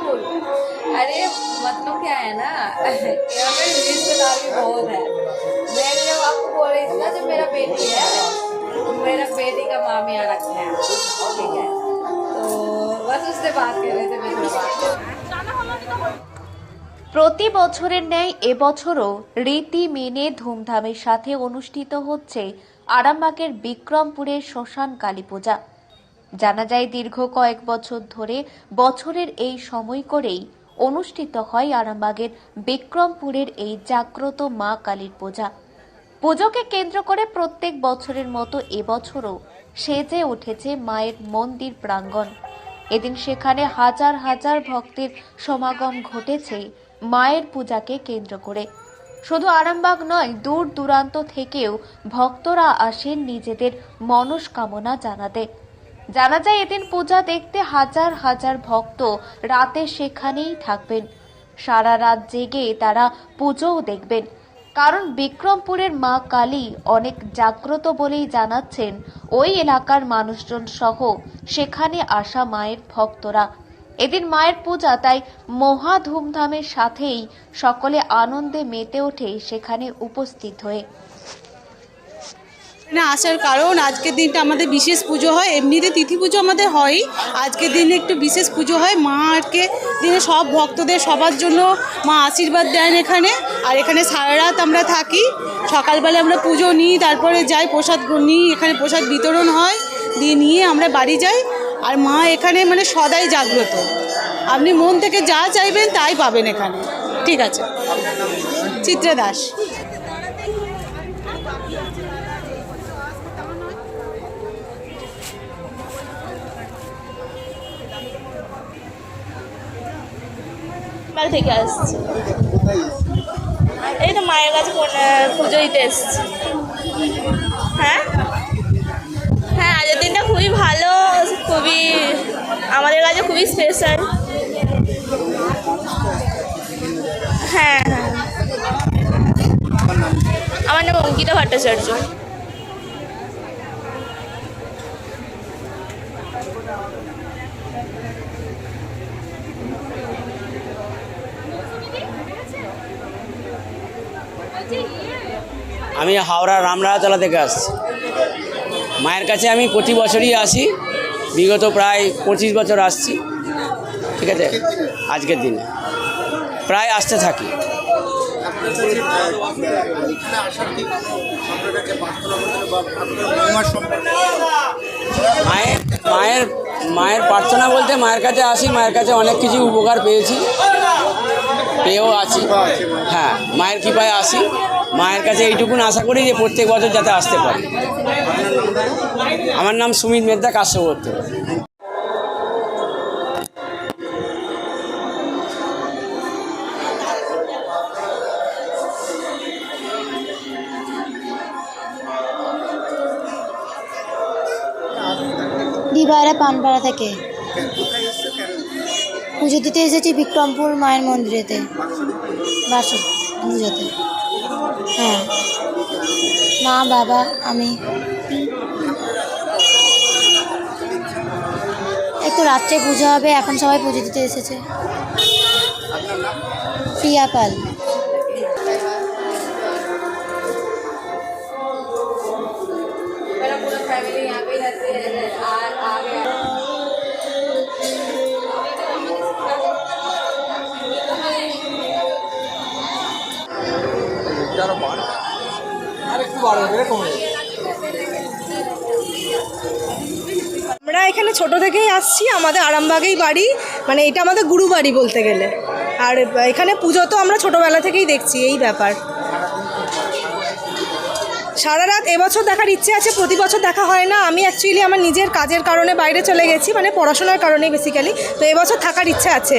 बिल्कुल। अरे मतलब क्या है ना, यहाँ पे रिश्तेदार भी बहुत है। मैं जब आपको बोल रही थी ना, जब मेरा बेटी है, मेरा बेटी का माम यहाँ रखे हैं, ठीक है, तो बस उससे बात कर रहे थे, मैं थोड़ा बात कर। প্রতি বছরের ন্যায় এবছরও রীতি মেনে ধুমধামের সাথে অনুষ্ঠিত হচ্ছে আরামবাগের বিক্রমপুরের শ্মশান কালী পূজা। জানা যায় দীর্ঘ কয়েক বছর ধরে বছরের এই সময় করেই অনুষ্ঠিত হয় আরামবাগের বিক্রমপুরের এই জাগ্রত মা কালীর পূজা। পুজোকে কেন্দ্র করে প্রত্যেক বছরের মতো এবছরও সেজে উঠেছে মায়ের মন্দির প্রাঙ্গণ। এদিন সেখানে হাজার হাজার ভক্তের সমাগম ঘটেছে মায়ের পূজাকে কেন্দ্র করে। শুধু আরামবাগ নয়, দূর দূরান্ত থেকেও ভক্তরা আসেন নিজেদের মনস্কামনা জানাতে। জানা যায় এদিন পূজা দেখতে হাজার হাজার ভক্ত রাতে সেখানেই থাকবেন। সারা রাত জেগে তারা পুজোও দেখবেন, কারণ বিক্রমপুরের মা কালী অনেক জাগ্রত বলেই জানাচ্ছেন ওই এলাকার মানুষজন সহ সেখানে আসা মায়ের ভক্তরা। এদিন মায়ের পূজা তাই মহা ধুমধামের সাথেই সকলে আনন্দে মেতে ওঠে সেখানে উপস্থিত হয়ে। না আসার কারণ আজকের দিনটা আমাদের বিশেষ পুজো হয়, এমনিতে তিথি পুজো আমাদের হয়ই, আজকের দিনে একটু বিশেষ পুজো হয়। মাকে দিনে সব ভক্তদের সবার জন্য মা আশীর্বাদ দেন এখানে। আর এখানে সারা রাত আমরা থাকি, সকালবেলা আমরা পুজো নিই, তারপরে যাই প্রসাদ নিই, এখানে প্রসাদ বিতরণ হয়, দিয়ে নিয়ে আমরা বাড়ি যাই। আর মা এখানে মানে সদাই জাগ্রত, আপনি মন থেকে যা চাইবেন তাই পাবেন এখানে। ঠিক আছে, চিত্রা দাস। থেকে আসছি, এই তো মায়ের কাছে পুজো দিতে এসছি। হ্যাঁ হ্যাঁ, আজকের দিনটা খুবই ভালো, খুবই আমাদের কাছে খুবই স্পেশাল। হ্যাঁ হ্যাঁ, আমার নাম অঙ্কিতা ভট্টাচার্য। আমি হাওড়া রামরাতলা থেকে আসছি। মায়ের কাছে আমি প্রতি বছরই আসি, বিগত প্রায় 25 বছর আসছি। ঠিক আছে, আজকের দিনে প্রায় আসতে থাকি। মায়ের মায়ের প্রার্থনা বলতে মায়ের কাছে আসি, মায়ের কাছে অনেক কিছু উপকার পেয়েছি, পেয়েও আছি। হ্যাঁ, মায়ের কৃপায় আসি। মায়ের কাছে এইটুকুন আশা করি যে প্রত্যেক বছর যাতে আসতে পারি। আমার নাম সুমিত মেদ্দা, কাশ্যপত্র। দিবারা পানপাড়া থেকে পুজো দিতে এসেছি বিক্রমপুর মায়ের মন্দিরেতে, পুজোতে। হ্যাঁ, মা বাবা আমি। একটু রাত্রে পুজো হবে, এখন সবাই পুজো দিতে এসেছে। প্রিয়া পাল। मेरा पूरा फैमिली यहाँ पे रहते हैं, आ गया। আমরা এখানে ছোট থেকেই আসছি, আমাদের আরামবাগেই বাড়ি, মানে এটা আমাদের গুরু বাড়ি বলতে গেলে। আর এখানে পুজো তো আমরা ছোটোবেলা থেকেই দেখছি, এই ব্যাপার। সারা রাত এবছর দেখার ইচ্ছে আছে, প্রতি বছর দেখা হয় না। আমি অ্যাকচুয়ালি আমার নিজের কাজের কারণে বাইরে চলে গেছি, মানে পড়াশোনার কারণে বেসিক্যালি। তো এবছর থাকার ইচ্ছে আছে।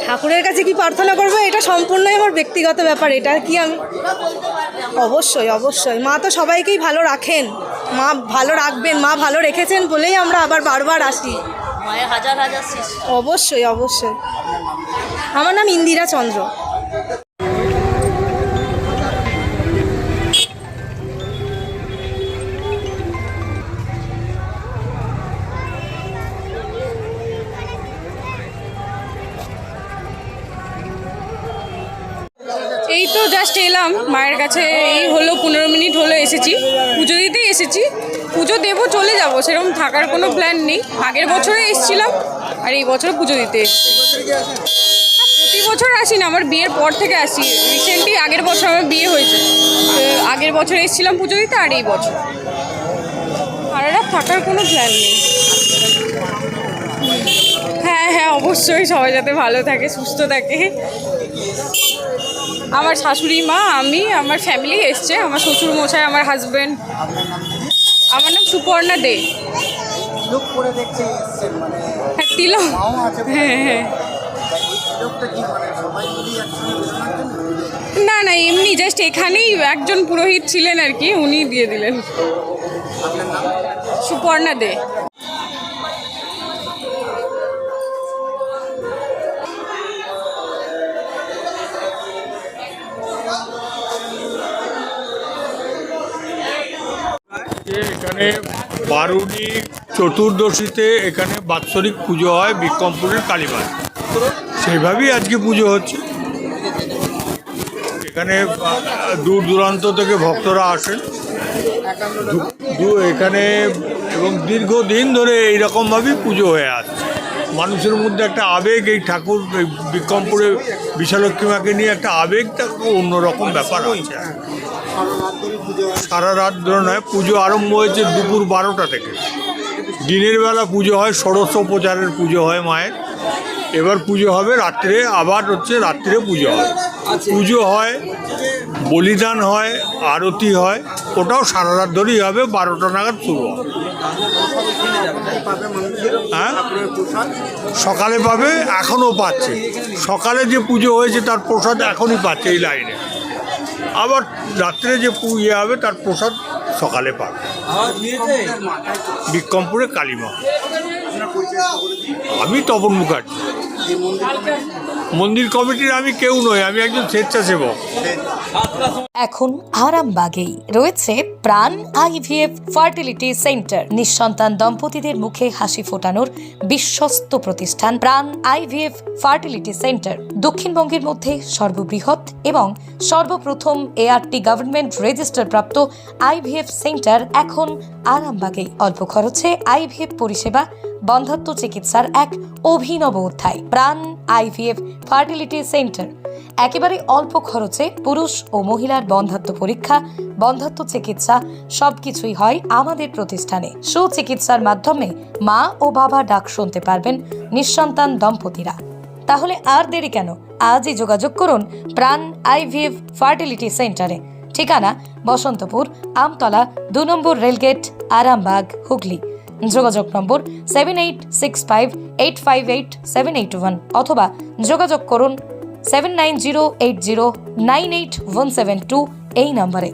ঠাকুরের কাছে কি প্রার্থনা করবো এটা সম্পূর্ণই আমার ব্যক্তিগত ব্যাপার, এটা কি আমি অবশ্যই অবশ্যই মা তো সবাইকেই ভালো রাখেন, মা ভালো রাখবেন, মা ভালো রেখেছেন বলেই আমরা আবার বারবার আসি। অবশ্যই অবশ্যই। আমার নাম ইন্দিরা চন্দ্র। জাস্ট এলাম মায়ের কাছে, এই হলো 15 মিনিট হলো এসেছি, পুজো দিতেই এসেছি। পুজো দেবো চলে যাব, সেরকম থাকার কোনো প্ল্যান নেই। আগের বছরে এসেছিলাম আর এই বছর পুজো দিতে এসেছি। প্রতি বছর আসি না, আমার বিয়ের পর থেকে আসি। রিসেন্টলি আগের বছর আমার বিয়ে হয়েছে, তো আগের বছর এসেছিলাম পুজো দিতে আর এই বছর। সারা রাত থাকার কোনো প্ল্যান নেই। হ্যাঁ হ্যাঁ অবশ্যই, সবাই যাতে ভালো থাকে, সুস্থ থাকে। আমার শাশুড়ি মা, আমি, আমার ফ্যামিলি এসছে, আমার শ্বশুর মশাই, আমার হাজব্যান্ড। আমার নাম সুপর্ণা দে। হ্যাঁ তিলক, হ্যাঁ হ্যাঁ। না না এমনি জাস্ট এখানেই একজন পুরোহিত ছিলেন আর কি, উনি দিয়ে দিলেন। সুপর্ণা দে। এখানে বারুণী চতুর্দশীতে এখানে বাৎসরিক পুজো হয় বিক্রমপুরের কালীমায়, সেইভাবেই আজকে পুজো হচ্ছে। এখানে দূর দূরান্ত থেকে ভক্তরা আসেন এখানে, এবং দীর্ঘদিন ধরে এইরকমভাবেই পুজো হয়ে আসছে। মানুষের মধ্যে একটা আবেগ, এই ঠাকুর বিক্রমপুরে বিশালক্ষী মাকে নিয়ে একটা আবেগটা অন্যরকম ব্যাপার আছে। সারা রাত ধরে নয়, পুজো আরম্ভ হয়েছে দুপুর 12টা থেকে। দিনের বেলা পুজো হয়, ষোড়শোপচারের পুজো হয় মায়ের। এবার পুজো হবে রাত্রে, আবার হচ্ছে রাত্রে পুজো হয়। পুজো হয়, বলিদান হয়, আরতি হয়, ওটাও সারা রাত ধরেই হবে, 12টা নাগাদ শুরু হবে। হ্যাঁ সকালে পাবে, এখনও পাচ্ছে। সকালে যে পুজো হয়েছে তার প্রসাদ এখনই পাচ্ছে এই লাইনে। আবার রাত্রে যে ইয়ে হবে তার প্রসাদ সকালে পাবে। বিক্রমপুরে কালীমা। আমি তপন মুখার্জি। মন্দির কমিটির আমি কেউ নই, আমি একজন স্বেচ্ছাসেবক। এখন আরামবাগেই রয়েছে প্রাণ আইভিএফ ফার্টিলিটি সেন্টার। নিঃসন্তান দম্পতিদের মুখে হাসি ফোটানোর বিশ্বস্ত প্রতিষ্ঠান প্রাণ আইভিএফ ফার্টিলিটি সেন্টার। দক্ষিণবঙ্গের মধ্যে সর্ববৃহৎ এবং সর্বপ্রথম এআরটি গভর্নমেন্ট রেজিস্টার প্রাপ্ত আইভিএফ সেন্টার এখন আরামবাগেই। অল্প খরচে আইভিএফ পরিষেবা, বন্ধ্যাত্ব চিকিৎসার এক অভিনব অধ্যায়। প্রাণ আইভিএফ ফার্টিলিটি সেন্টার একেবারে অল্প খরচে পুরুষ ও মহিলার বন্ধ্যাত্ব পরীক্ষা, বন্ধ্যাত্ব চিকিৎসা সবকিছুই হয় আমাদের প্রতিষ্ঠানে। সুচিকিৎসার মাধ্যমে মা ও বাবা ডাক শুনতে পারবেন নিঃসন্তান দম্পতিরা। তাহলে আর দেরি কেন, আজই যোগাযোগ করুন প্রাণ আইভিএফ ফার্টিলিটি সেন্টারে। ঠিকানা বসন্তপুর, আমতলা, 2 নম্বর রেলগেট, আরামবাগ, হুগলি। যোগাযোগ নম্বর 7865858781 অথবা যোগাযোগ করুন 7908098172 এই নম্বরে।